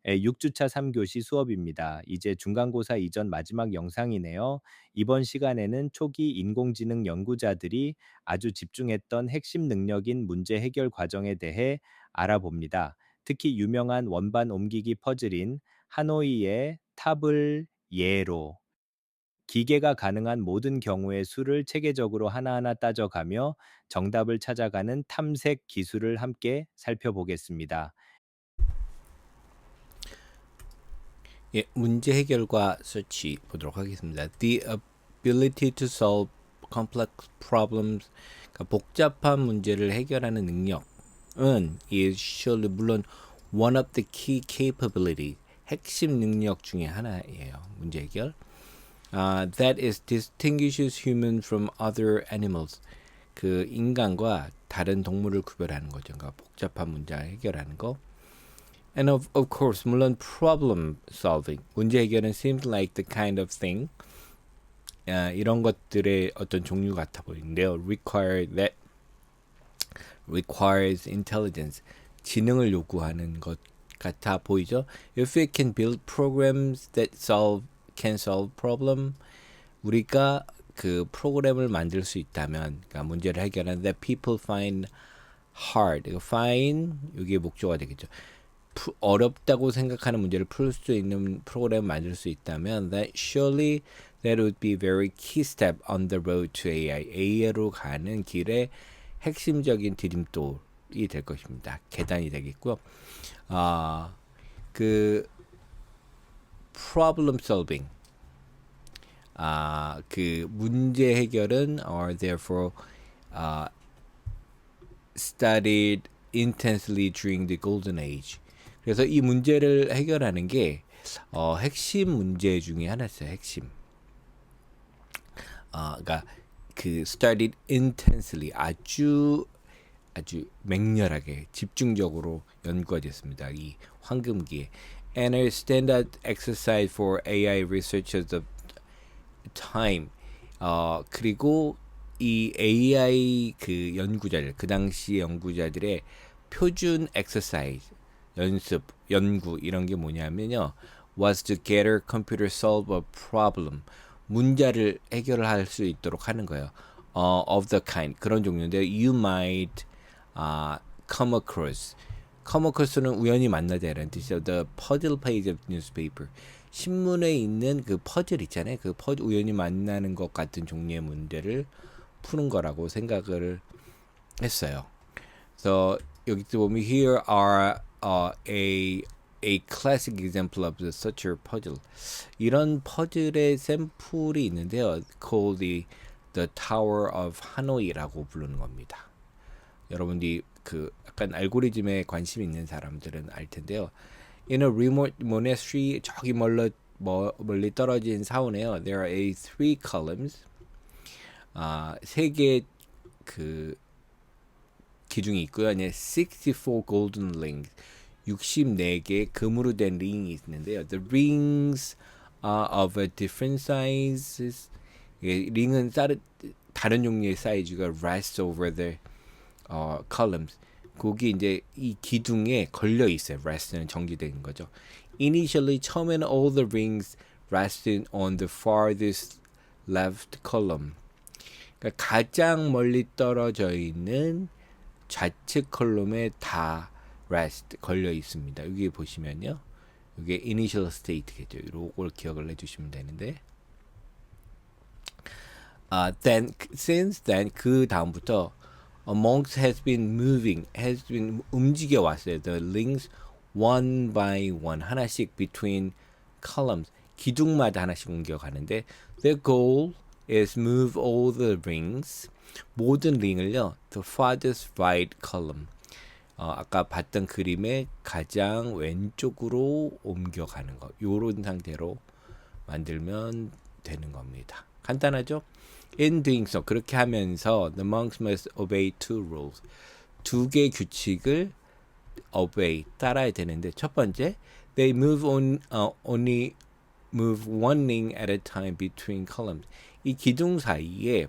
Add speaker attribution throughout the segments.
Speaker 1: 6주차 3교시 수업입니다. 이제 중간고사 이전 마지막 영상이네요. 이번 시간에는 초기 인공지능 연구자들이 아주 집중했던 핵심 능력인 문제 해결 과정에 대해 알아봅니다. 특히 유명한 원반 옮기기 퍼즐인 하노이의 탑을 예로 기계가 가능한 모든 경우의 수를 체계적으로 하나하나 따져가며 정답을 찾아가는 탐색 기술을 함께 살펴보겠습니다.
Speaker 2: 예, 문제 해결과 서치 보도록 하겠습니다. The ability to solve complex problems, 그러니까 복잡한 문제를 해결하는 능력은 is surely 물론 one of the key capability, 핵심 능력 중에 하나예요. 문제 해결. That is distinguishes human from other animals. 그 인간과 다른 동물을 구별하는 거죠. 그러니까 복잡한 문제 해결하는 거. And of course, 물론 problem solving, 문제 해결은 seems like the kind of thing, 이런 것들의 어떤 종류 같아 보이는데요. Requires intelligence, 지능을 요구하는 것 같아 보이죠. If we can build programs that can solve problem, 우리가 그 프로그램을 만들 수 있다면, 그러니까 문제를 해결하는 that people find hard, find 이게 목조가 되겠죠. 어렵다고 생각하는 문제를 풀 수 있는 프로그램을 만들 수 있다면 that surely that would be very key step on the road to AI. AI로 가는 길의 핵심적인 디딤돌이 될 것입니다. 계단이 되겠고요. 그 problem solving, 그 문제 해결은 are therefore studied intensely during the golden age. 그래서 이 문제를 해결하는 게 핵심 문제 중에 하나였어요. 핵심. 그러니까 그 studied intensely, 아주 맹렬하게 집중적으로 연구가 됐습니다. 이 황금기에. And a standard exercise for AI researchers of time. 그리고 이 AI 그 연구자들, 그 당시 연구자들의 표준 exercise, 연구 이런 게 뭐냐면요. was to get a computer solve a problem. 문제를 해결을 할 수 있도록 하는 거예요. Of the kind, 그런 종류인데 you might come across. come across는 우연히 만나다라는 뜻이죠. The puzzle page of newspaper. 신문에 있는 그 퍼즐 있잖아요. 그 퍼즐 우연히 만나는 것 같은 종류의 문제를 푸는 거라고 생각을 했어요. So 여기 보면 here are a classic example of such a puzzle. 이런 퍼즐의 샘플이 있는데요. called the Tower of Hanoi라고 부르는 겁니다. 여러분들이 그 약간 알고리즘에 관심 있는 사람들은 알 텐데요. In a remote monastery, 저기 멀리 떨어진 사원에요. There are three columns. 세 개의 그 기둥이 있고요. 64 golden rings, 64개 금으로 된 링이 있는데요. The rings are of a different sizes. 링은 다른 종류의 사이즈가 rest over the columns. 거기 이제 이 기둥에 걸려 있어요. rest는 정지된 거죠. Initially, 처음에는 all the rings rested on the farthest left column. 그러니까 가장 멀리 떨어져 있는 좌측 컬럼에 다 rest 걸려 있습니다. 여기 보시면요. 이게 initial state겠죠. 이걸 기억을 해주시면 되는데, then since then 그 다음부터 monks has been 움직여 왔어요. The links one by one, 하나씩 between columns, 기둥마다 하나씩 옮겨가는데 the goal is move all the rings, 모든 링을요 the farthest right column, 아까 봤던 그림의 가장 왼쪽으로 옮겨가는 거, 요런 상태로 만들면 되는 겁니다. 간단하죠? In doing so, 그렇게 하면서 the monks must obey two rules, 두 개의 규칙을 obey, 따라야 되는데, 첫 번째, they only move one ring at a time between columns. 이 기둥 사이에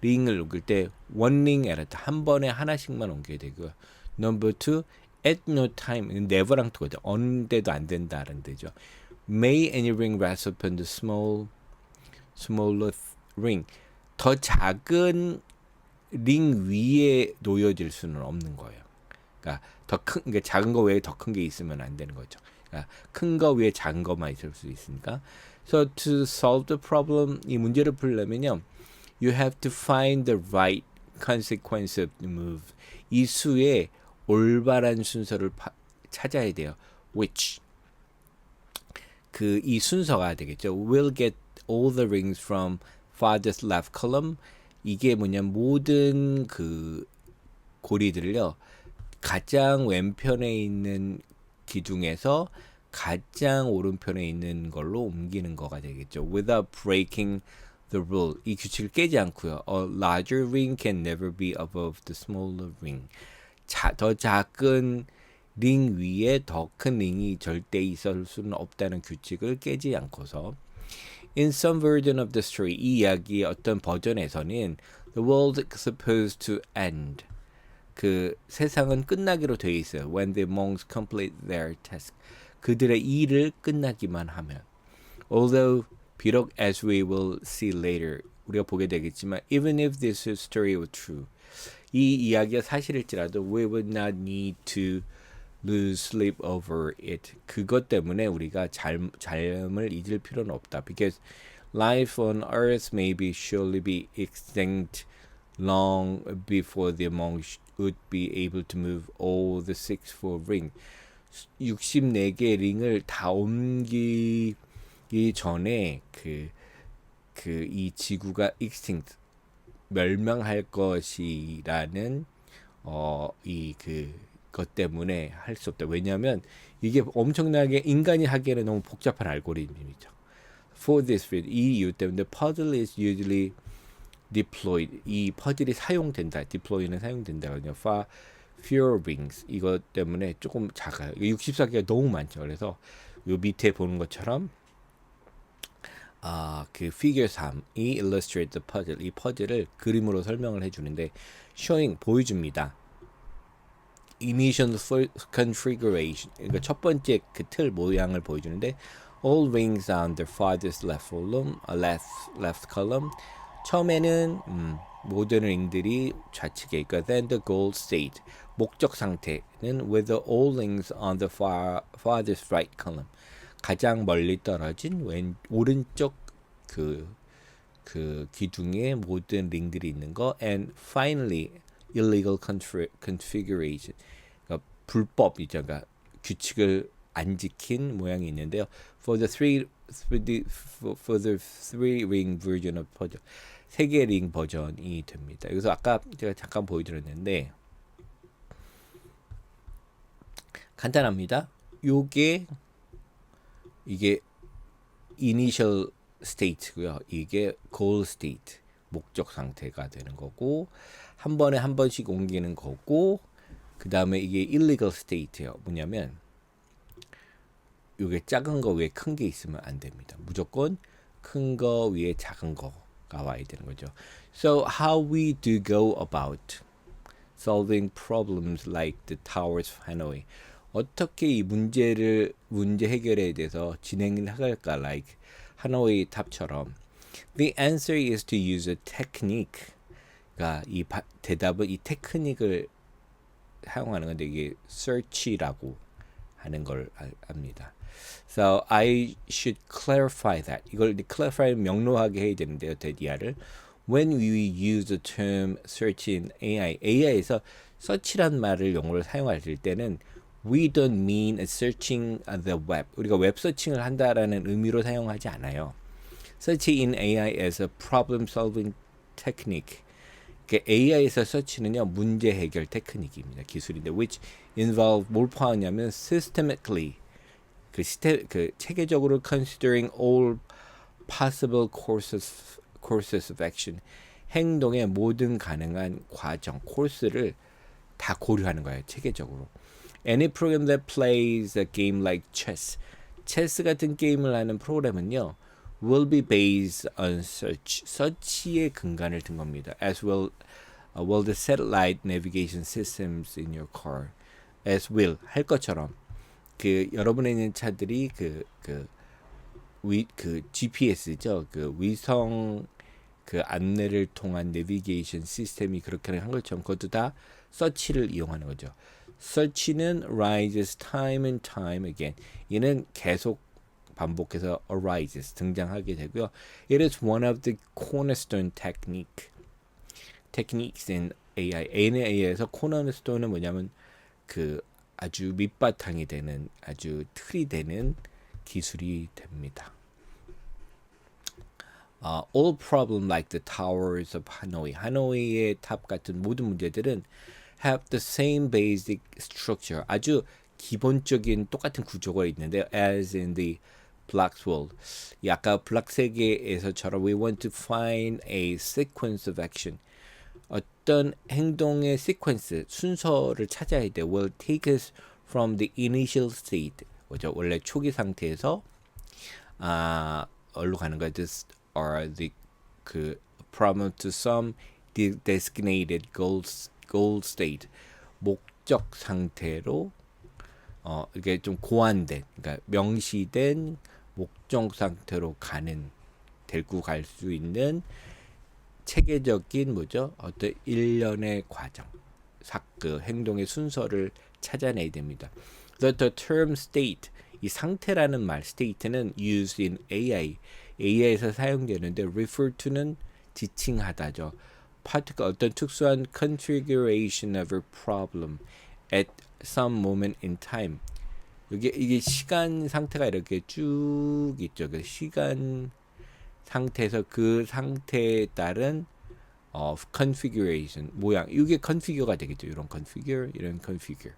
Speaker 2: 링을 옮길 때 one ring at a time, 한 번에 하나씩만 옮겨야 되고요. Number two, at no time, never랑 똑같죠. 어느 때도 안 된다는 데죠. May any ring rest upon the smaller ring. 더 작은 링 위에 놓여질 수는 없는 거예요. 그러니까 그러니까 작은 거 외에 더 큰 게 있으면 안 되는 거죠. 그러니까 큰 거 위에 작은 것만 있을 수 있으니까. So to solve the problem, 이 문제를 풀려면요, you have to find the right consequence of the move. 이 수의 올바른 순서를 찾아야 돼요. Which 이 순서가 되겠죠. We'll get all the rings from farthest left column. 이게 뭐냐면 모든 그 고리들을요, 가장 왼편에 있는 기둥에서 가장 오른편에 있는 걸로 옮기는 거가 되겠죠. Without breaking the rule. 이 규칙을 깨지 않고요. A larger ring can never be above the smaller ring. 더 작은 링 위에 더 큰 링이 절대 있을 수는 없다는 규칙을 깨지 않고서 In some version of the story, 이 이야기의 어떤 버전에서는 the world is supposed to end. 그 세상은 끝나기로 되어 있어요. When the monks complete their task. 그들의 일을 끝나기만 하면. Although 비록 as we will see later, 우리가 보게 되겠지만 even if this story was true, 이 이야기가 사실일지라도 we would not need to lose sleep over it. 그것 때문에 우리가 삶을 잊을 필요는 없다. Because life on earth may be surely be extinct long before the monks would be able to move all the 64 ring. 64개 링을 다 옮기기 전에 이 지구가 extinct 멸망할 것이라는 것 때문에 할 수 없다. 왜냐하면 이게 엄청나게 인간이 하기에는 너무 복잡한 알고리즘이죠. For this reason, 이 이유 때문에 puzzle is usually deployed. 이 퍼즐이 사용된다. deploy는 사용된다거든요. Far fewer rings. 이것 때문에 조금 작아요. 64개가 너무 많죠. 그래서 요 밑에 보는 것처럼 그 figure 3이 illustrate the puzzle. 이 퍼즐을 그림으로 설명을 해주는데 showing 보여줍니다. Initial configuration. 그러니까 첫 번째 그 틀 모양을 보여주는데 all rings on the farthest left column. 처음에는 모든 링들이 좌측에 있고 then the goal state. 목적 상태는 with all rings on the farthest right column. 가장 멀리 떨어진 오른쪽 그 기둥에 모든 링들이 있는 거 and finally illegal configuration. 그러니까 불법이죠. 그러니까 규칙을 안 지킨 모양이 있는데요. For the three ring version of puzzle. 3개 링 버전이 됩니다. 여기서 아까 제가 잠깐 보여드렸는데 간단합니다. 이게 initial state고요. 이게 goal state, 목적 상태가 되는 거고 한 번에 한 번씩 옮기는 거고 그 다음에 이게 illegal state예요. 뭐냐면 이게 작은 거 위에 큰 게 있으면 안 됩니다. 무조건 큰 거 위에 작은 거가 와야 되는 거죠. So how we do go about solving problems like the towers of Hanoi. 어떻게 이 문제 해결에 대해서 진행을 할까? Like 하노이 탑처럼. The answer is to use a technique. 그러니까 대답은 이 테크닉을 사용하는 건데 이게 search라고 하는 걸 압니다. So I should clarify that. 이걸 clarify 명료하게 해야 되는데요. 대디아를. When we use the term search in AI, AI에서 search란 말을 용어를 사용할 때는 we don't mean searching the web. 우리가 웹 서칭을 한다라는 의미로 사용하지 않아요. Search in AI as a problem solving technique. AI에서 서치는요 문제 해결 테크닉입니다. 기술인데 which involve 뭘 포함하냐면 systematically 체계적으로 considering all possible courses of action. 행동의 모든 가능한 과정 코스를 다 고려하는 거예요. 체계적으로. Any program that plays a game like chess. 체스 같은 게임을 하는 프로그램은요 will be based on search. search에 근간을 둔 겁니다. As well the satellite navigation systems in your car. as will 할 것처럼 그 여러분에 있는 차들이 그 GPS죠. 그 위성 그 안내를 통한 내비게이션 시스템이 그렇게 한 것처럼 그것도 다 search를 이용하는 거죠. search는 rises time and time again. 얘는 계속 반복해서 arises 등장하게 되고요. It is one of the cornerstone techniques in AI. AI에서 cornerstone은 뭐냐면 그 아주 밑바탕이 되는 아주 틀이 되는 기술이 됩니다. All problem like the towers of Hanoi, 하노이의 탑 같은 모든 문제들은 have the same basic structure, 아주 기본적인 똑같은 구조가 있는데 as in the Black's world, 이 아까 블락 세계에서처럼 we want to find a sequence of action, 어떤 행동의 시퀀스 순서를 찾아야 돼. will take us from the initial state, 뭐죠? 원래 초기 상태에서 어디로 가는 거야? This or the 그 problem to some designated goal state, 목적 상태로 이게 좀 고안된, 그러니까 명시된 목적 상태로 데리고 갈 수 있는 체계적인 뭐죠? 어떤 일련의 과정, 그 행동의 순서를 찾아내야 됩니다. The term state, 이 상태라는 말, state는 used in AI에서 사용되는데 refer to는 지칭하다죠. 파트가 어떤 특수한 configuration of a problem at some moment in time. 이게 시간 상태가 이렇게 쭉 있죠. 그 시간 상태에서 그 상태에 따른 configuration 모양, 이게 configure가 되겠죠. 이런 configure, 이런 configure.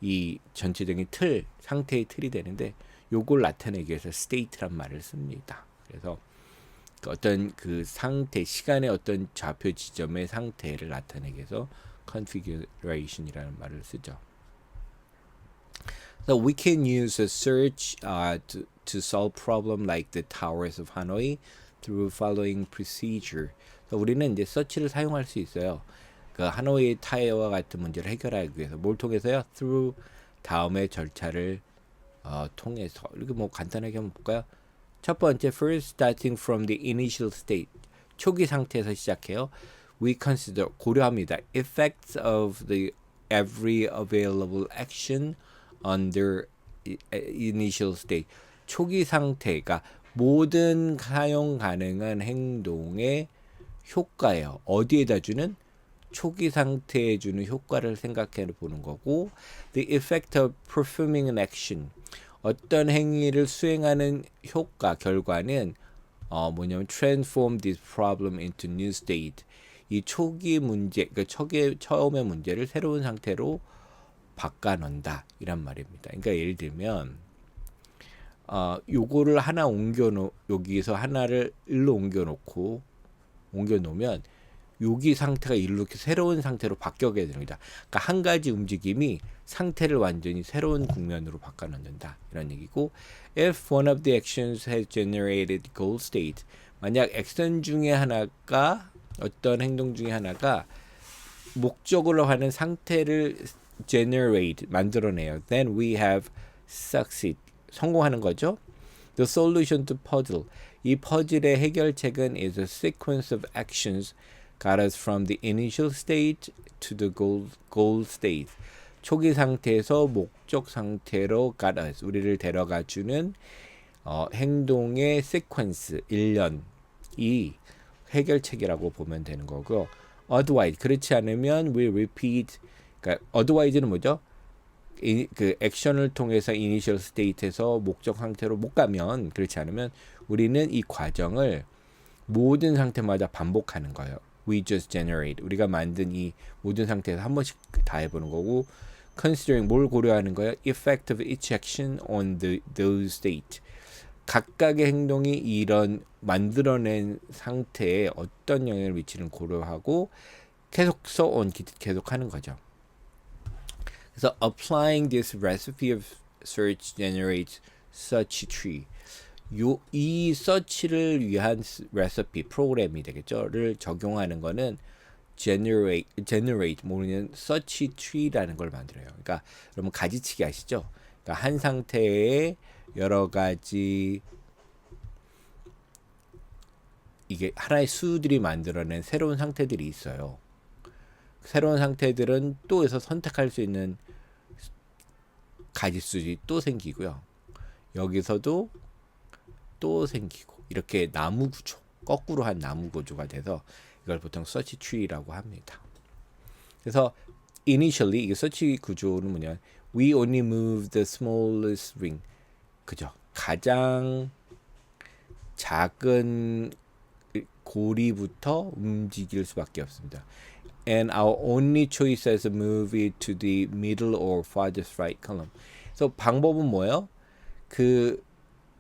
Speaker 2: 이 전체적인 틀, 상태의 틀이 되는데 요걸 나타내기 위해서 state란 말을 씁니다. 그래서 어떤 그 상태, 시간의 어떤 좌표 지점의 상태를 나타내기 위해서 configuration이라는 말을 쓰죠. So we can use a search to solve problem like the towers of Hanoi through following procedure. 우리는 이제 search를 사용할 수 있어요. 그 하노이 타워와 같은 문제를 해결하기 위해서 뭘 통해서요? through 다음의 절차를 통해서. 이렇게 뭐 간단하게 한번 볼까요? 첫 번째, first starting from the initial state, 초기 상태에서 시작해요. We consider, 고려합니다. effects of the every available action under initial state. 초기 상태가 모든 사용 가능한 행동의 효과예요. 어디에다 주는? 초기 상태에 주는 효과를 생각해 보는 거고, the effect of performing an action, 어떤 행위를 수행하는 효과, 결과는 뭐냐면 transform this problem into new state. 이 초기 문제, 그러니까 처음의 문제를 새로운 상태로 바꿔놓는다, 이란 말입니다. 그러니까 예를 들면 요거를 하나 여기서 하나를 일로 옮겨놓으면 여기 상태가 이렇게 새로운 상태로 바뀌게 됩니다. 그러니까 한 가지 움직임이 상태를 완전히 새로운 국면으로 바꿔놓는다, 이런 얘기고, if one of the actions has generated goal state, 만약 액션 중에 하나가, 어떤 행동 중에 하나가 목적으로 하는 상태를 generate, 만들어내요, then we have succeed, 성공하는 거죠. The solution to puzzle, 이 퍼즐의 해결책은 is a sequence of actions got us from the initial state to the goal state. 초기 상태에서 목적 상태로 got us, 우리를 데려가 주는 행동의 sequence, 일련이 해결책이라고 보면 되는 거고, otherwise, 그렇지 않으면 we repeat, 그러니까 otherwise는 뭐죠? 그 액션을 통해서 initial state에서 목적 상태로 못 가면, 그렇지 않으면 우리는 이 과정을 모든 상태마다 반복하는 거예요. We just generate, 우리가 만든 이 모든 상태에서 한 번씩 다 해보는 거고, considering, 뭘 고려하는 거예요? effect of each action on those state, 각각의 행동이 이런 만들어낸 상태에 어떤 영향을 미치는 고려하고 계속 계속 하는 거죠. 그래서 applying this recipe of search generates such tree. 이 search를 위한 레시피, 프로그램이 되겠죠.를 적용하는 거는 generate 모르는 search tree라는 걸 만들어요. 그러니까 여러분 가지치기 아시죠? 그러니까 한 상태에 여러 가지 이게 하나의 수들이 만들어낸 새로운 상태들이 있어요. 새로운 상태들은 또 에서 선택할 수 있는 가지수들이 또 생기고요. 여기서도 또 생기고 이렇게 나무 구조, 거꾸로 한 나무 구조가 돼서 이걸 보통 search tree라고 합니다. 그래서 initially 이 search 구조는 뭐냐? We only move the smallest ring. 그죠? 가장 작은 고리부터 움직일 수밖에 없습니다. And our only choice is to move it to the middle or farthest right column. 그래서 방법은 뭐예요? 그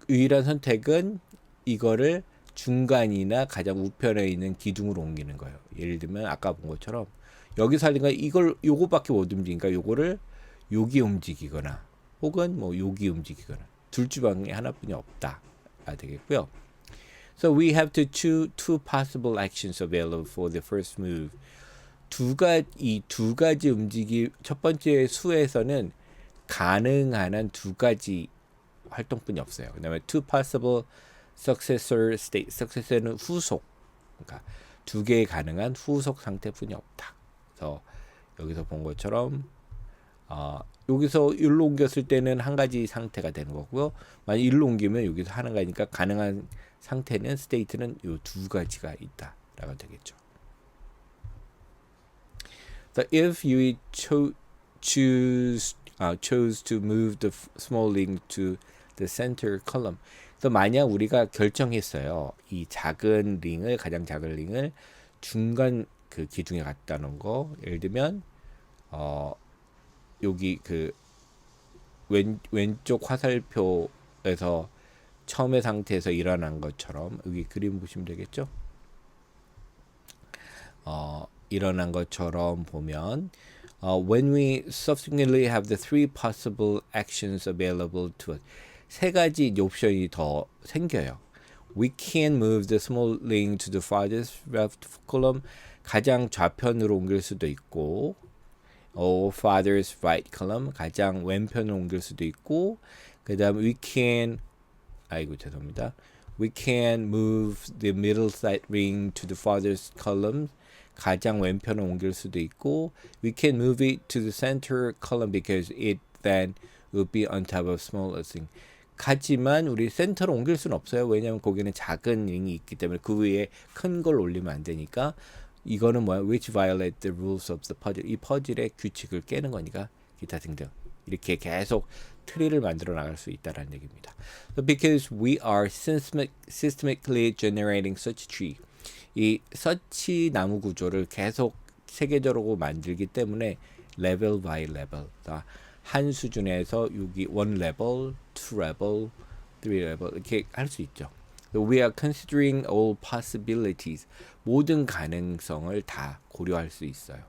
Speaker 2: 유일한 선택은 이거를 중간이나 가장 우편에 있는 기둥으로 옮기는 거예요. 예를 들면 아까 본 것처럼 여기서 하니까 이걸 요거밖에 못 움직이니까 요거를 여기 움직이거나 혹은 뭐 여기 움직이거나 둘 중에 하나뿐이 없다 되겠고요. So we have to choose two possible actions available for the first move. 이 두 가지 첫 번째 수에서는 가능한 한 두 가지 활동뿐이 없어요. 그다음에 two possible successor state. successor는 후속. 그러니까 두 개의 가능한 후속 상태뿐이 없다. 그래서 여기서 본 것처럼 여기서 일로 옮겼을 때는 한 가지 상태가 되는 거고요. 만약 일로 옮기면 여기서 하는 거니까 가능한 상태는 state는 이 두 가지가 있다라고 되겠죠. So if you chose to move the small link to the center column. 그래서 만약 우리가 결정했어요. 이 작은 링을 가장 작은 링을 중간 그 기둥에 갖다 놓은 거. 예를 들면 여기 그 왼쪽 화살표에서 처음의 상태에서 일어난 것처럼 여기 그림 보시면 되겠죠? 일어난 것처럼 보면 when we subsequently have the three possible actions available to us 세 가지 옵션이 더 생겨요. We can move the small link to the farthest left column 가장 좌편으로 옮길 수도 있고 or farthest right column 가장 왼편으로 옮길 수도 있고 그 다음 we can move the middle side ring to the farthest column 가장 왼편을 옮길 수도 있고 we can move it to the center column because it then will be on top of smallest thing. 하지만 우리 센터로 옮길 수는 없어요. 왜냐하면 거기는 작은 링이 있기 때문에 그 위에 큰 걸 올리면 안 되니까 이거는 뭐야? which violate the rules of the puzzle. 이 퍼즐의 규칙을 깨는 거니까 기타 등등 이렇게 계속 트리를 만들어 나갈 수 있다라는 얘기입니다. So because we are systematically generating such tree. 이 서치 나무 구조를 계속 세계적으로 만들기 때문에 level by level 한 수준에서 여기 1 level, 2 level, 3 level 이렇게 할 수 있죠. So we are considering all possibilities 모든 가능성을 다 고려할 수 있어요.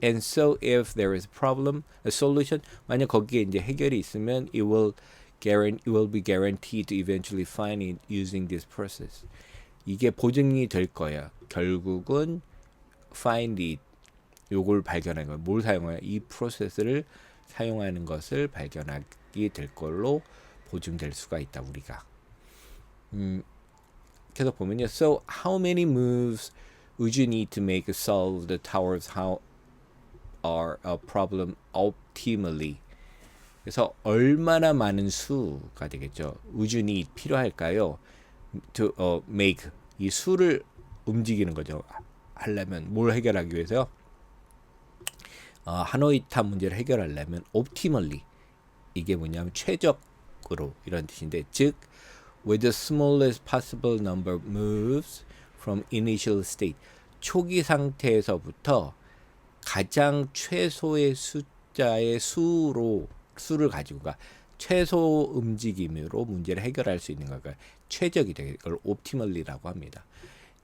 Speaker 2: And so if there is a problem, a solution 만약 거기에 이제 해결이 있으면 it will be guaranteed to eventually find it using this process. 이게 보증이 될 거예요. 결국은 find it 요걸 발견하는 거. 뭘 사용해요? 이 프로세스를 사용하는 것을 발견하게 될 걸로 보증될 수가 있다 우리가. 그래서 보면요. So how many moves would you need to make to solve the towers how are a problem optimally? 그래서 얼마나 많은 수가 되겠죠. would you need 필요할까요? to make 이 수를 움직이는 거죠. 하려면 뭘 해결하기 위해서요? 하노이탑 문제를 해결하려면 optimally 이게 뭐냐면 최적으로 이런 뜻인데 즉 with the smallest possible number of moves from initial state 초기 상태에서부터 가장 최소의 숫자의 수를 가지고 최소 움직임으로 문제를 해결할 수 있는 거가 최적이 되는 걸 optimally라고 합니다.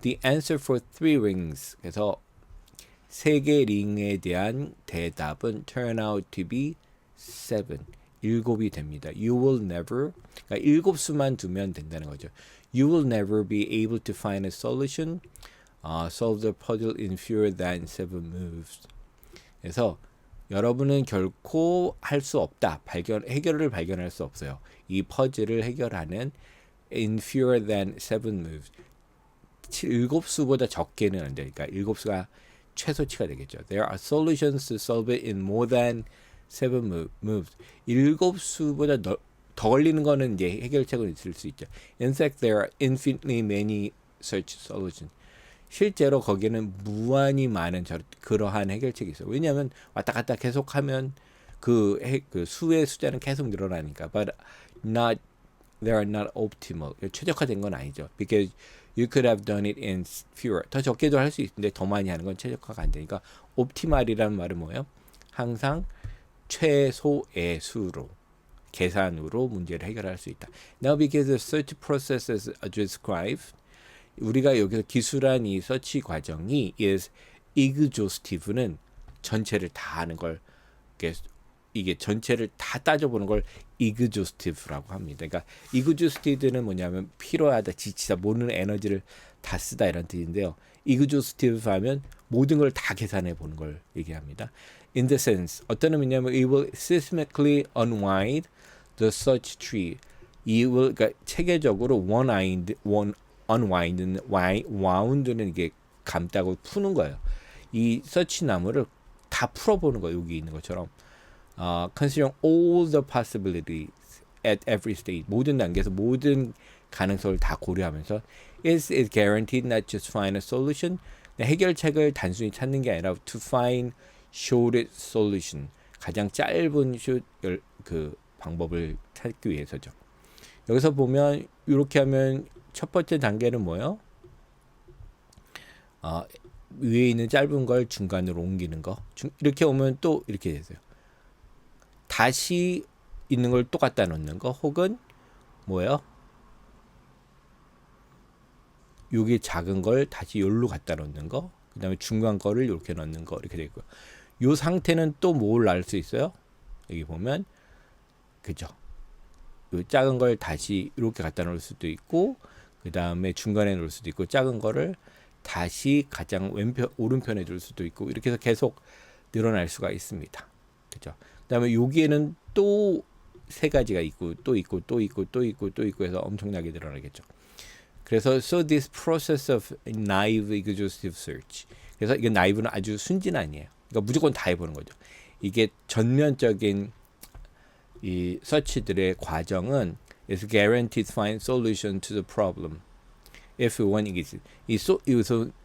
Speaker 2: The answer for 3 rings 그래서 3개 링에 대한 대답은 turn out to be 7 7이 됩니다. You will never 그러니까 7수만 두면 된다는 거죠. You will never be able to find a solution solve the puzzle in fewer than 7 moves. 그래서 여러분은 결코 할 수 없다. 해결을 발견할 수 없어요. 이 퍼즐을 해결하는 in fewer than 7 moves. 7수보다 적게는 안 되니까 7수가 최소치가 되겠죠. There are solutions to solve it in more than 7 moves. 7수보다 더 걸리는 거는 이제 해결책은 있을 수 있죠. In fact, there are infinitely many such solutions. 실제로 거기에는 무한히 많은 그러한 해결책이 있어요. 왜냐하면 왔다 갔다 계속하면 그 수의 숫자는 계속 늘어나니까. But not they are not optimal. 최적화된 건 아니죠. Because you could have done it in fewer. 더 적게도 할 수 있는데 더 많이 하는 건 최적화가 안 되니까 optimal이라는 말은 뭐예요? 항상 최소의 수로 계산으로 문제를 해결할 수 있다. Now because the search process is described, 우리가 여기서 기술한 이 서치 과정이 is exhaustive는 전체를 다 하는 걸 이게 전체를 다 따져보는 걸 exhaustive라고 합니다. 그러니까 exhaustive는 뭐냐면 피로하다, 지치다, 모든 에너지를 다 쓰다 이런 뜻인데요. exhaustive 하면 모든 걸 다 계산해 보는 걸 얘기합니다. In the sense, 어떤 의미냐면 it will systematically unwind the search tree. 그러니까 체계적으로 unwind는 wound는 이게 감다고 푸는 거예요. 이 서치 나무를 다 풀어보는 거예요. 여기 있는 것처럼. Considering all the possibilities at every stage. 모든 단계에서 모든 가능성을 다 고려하면서 is guaranteed not just find a solution. 해결책을 단순히 찾는 게 아니라 to find shortest solution. 가장 짧은 그 방법을 찾기 위해서죠. 여기서 보면 이렇게 하면 첫 번째 단계는 뭐예요? 위에 있는 짧은 걸 중간으로 옮기는 거. 이렇게 오면 또 이렇게 되세요. 다시 있는 걸 또 갖다 놓는 거, 혹은 뭐예요? 여기 작은 걸 다시 여기로 갖다 놓는 거, 그 다음에 중간 거를 이렇게 넣는 거, 이렇게 되고요. 이 상태는 또 뭘 알 수 있어요? 여기 보면, 그죠? 이 작은 걸 다시 이렇게 갖다 놓을 수도 있고, 그 다음에 중간에 놓을 수도 있고, 작은 거를 다시 가장 오른편에 둘 수도 있고, 이렇게 해서 계속 늘어날 수가 있습니다. 그죠? 그 다음에 여기에는 또 세 가지가 있고, 또 있고, 또 있고, 또 있고, 또 있고 해서 엄청나게 늘어나겠죠. 그래서 so this process of naive exhaustive search. 그래서 이게 naive는 아주 순진 아니에요. 그러니까 무조건 다 해보는 거죠. 이게 전면적인 이 서치들의 과정은 is guaranteed to find solution to the problem. if one exists. 이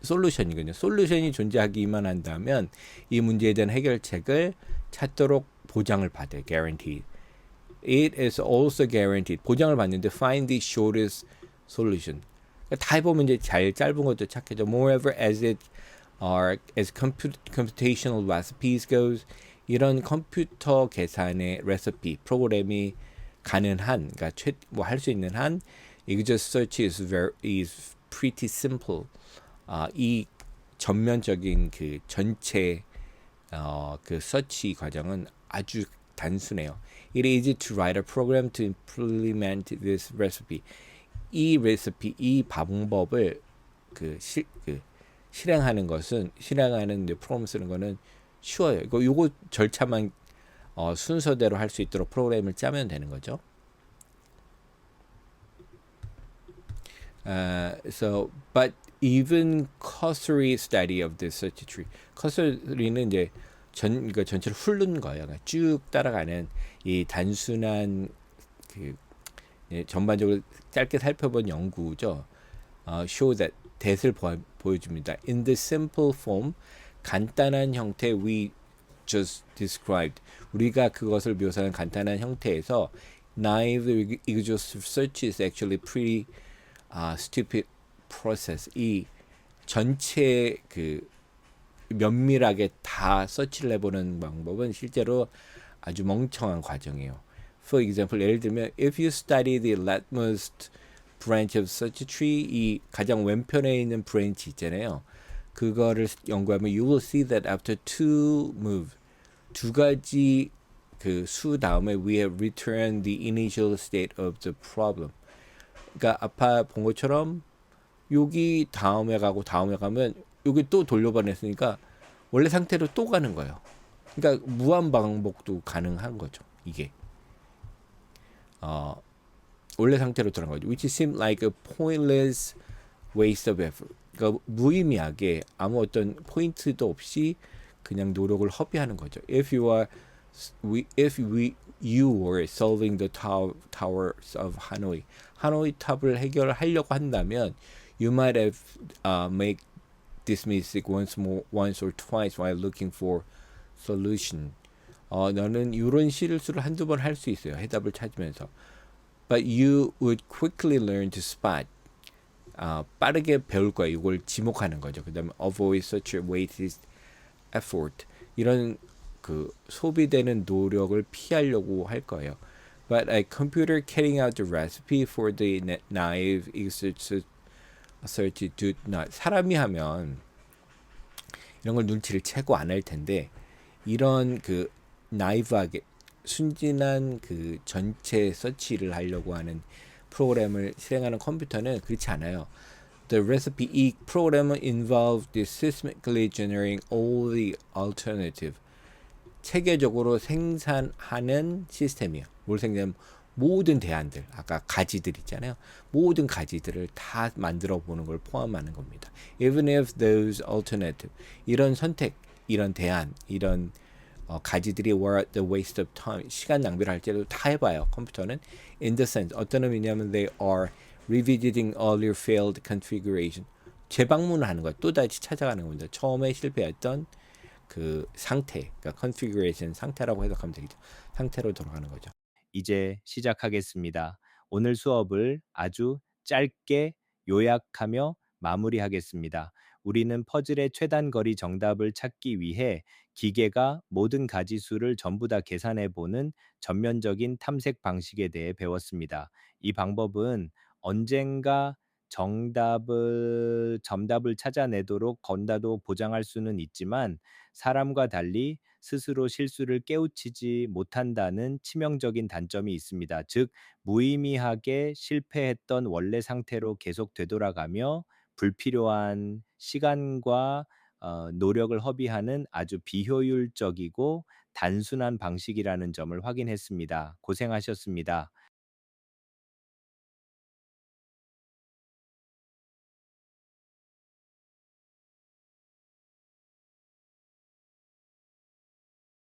Speaker 2: 솔루션이거든요. 솔루션이 존재하기만 한다면 이 문제에 대한 해결책을 찾도록 보장을 받아요. guaranteed. It is also guaranteed. 보장을 받는데 find the shortest solution. 다 해보면 이제 제일 짧은 것도 찾겠죠. Moreover, as computational recipes goes, 이런 컴퓨터 계산의 레시피 프로그램이 가능한, 그러니까 할 수 있는 한, exhaustive search is pretty simple. 이 전면적인 그 전체 그 서치 과정은 아주 단순해요. It is easy to write a program to implement this recipe. 이 레시피, 이 방법을 실행하는 프로그램 쓰는 거는 쉬워요. 요거 절차만 순서대로 할 수 있도록 프로그램을 짜면 되는 거죠. But even cursory study of this search tree. cursory는 이제 전체를 훑는 거예요. 그러니까 쭉 따라가는 이 단순한 전반적으로 짧게 살펴본 연구죠. Show that that을 보여줍니다. In the simple form, 간단한 형태 we just described. 우리가 그것을 묘사한 간단한 형태에서 naive exhaustive search is actually pretty stupid process. 이 전체 면밀하게 다 서치를 해보는 방법은 실제로 아주 멍청한 과정이에요. For example, 예를 들면 if you study the leftmost branch of search tree, 이 가장 왼편에 있는 브랜치 있잖아요. 그거를 연구하면 you will see that after two moves, 두 가지 수 다음에 we have returned the initial state of the problem. 그러니까 아까 본 것처럼 여기 다음에 가고 다음에 가면 여기 또 돌려보냈으니까 원래 상태로 또 가는 거예요. 그러니까 무한 반복도 가능한 거죠. 이게 어, 원래 상태로 돌아간 거죠. Which seemed like a pointless waste of effort. 그러니까 무의미하게 아무 어떤 포인트도 없이 그냥 노력을 허비하는 거죠. If you were solving the towers of Hanoi, 하노이 탑을 해결하려고 한다면, you might have made this mistake once or twice while looking for solution. 너는 이런 실수를 한두 번 할 수 있어요. 해답을 찾으면서. But you would quickly learn to spot. 빠르게 배울 거예요. 이걸 지목하는 거죠. 그다음에 avoid such a wasted effort. 이런 그 소비되는 노력을 피하려고 할 거예요. But a computer carrying out the recipe for the naive search do not. 사람이 하면 이런 걸 눈치를 채고 안 할 텐데 이런 그 나이브하게 순진한 그 전체 서치를 하려고 하는 프로그램을 실행하는 컴퓨터는 그렇지 않아요. The recipe 이 프로그램은 involved systematically generating all the alternative. 체계적으로 생산하는 시스템이에요. 뭘 생산하면 모든 대안들, 아까 가지들 있잖아요. 모든 가지들을 다 만들어 보는 걸 포함하는 겁니다. Even if those alternative, 이런 선택, 이런 대안, 이런 가지들이 were the waste of time, 시간 낭비를 할지라도 다 해봐요. 컴퓨터는 in the sense, 어떤 의미냐면 they are revisiting earlier failed configuration. 재방문을 하는 거야. 또다시 찾아가는 겁니다. 처음에 실패했던 그 상태, 그러니까 configuration 상태라고 해석하면 되겠죠. 상태로 돌아가는 거죠.
Speaker 1: 이제 시작하겠습니다. 오늘 수업을 아주 짧게 요약하며 마무리하겠습니다. 우리는 퍼즐의 최단 거리 정답을 찾기 위해 기계가 모든 가지수를 전부 다 계산해 보는 전면적인 탐색 방식에 대해 배웠습니다. 이 방법은 언젠가 정답을 찾아내도록 건다도 보장할 수는 있지만 사람과 달리 스스로 실수를 깨우치지 못한다는 치명적인 단점이 있습니다. 즉, 무의미하게 실패했던 원래 상태로 계속 되돌아가며 불필요한 시간과 노력을 허비하는 아주 비효율적이고 단순한 방식이라는 점을 확인했습니다. 고생하셨습니다.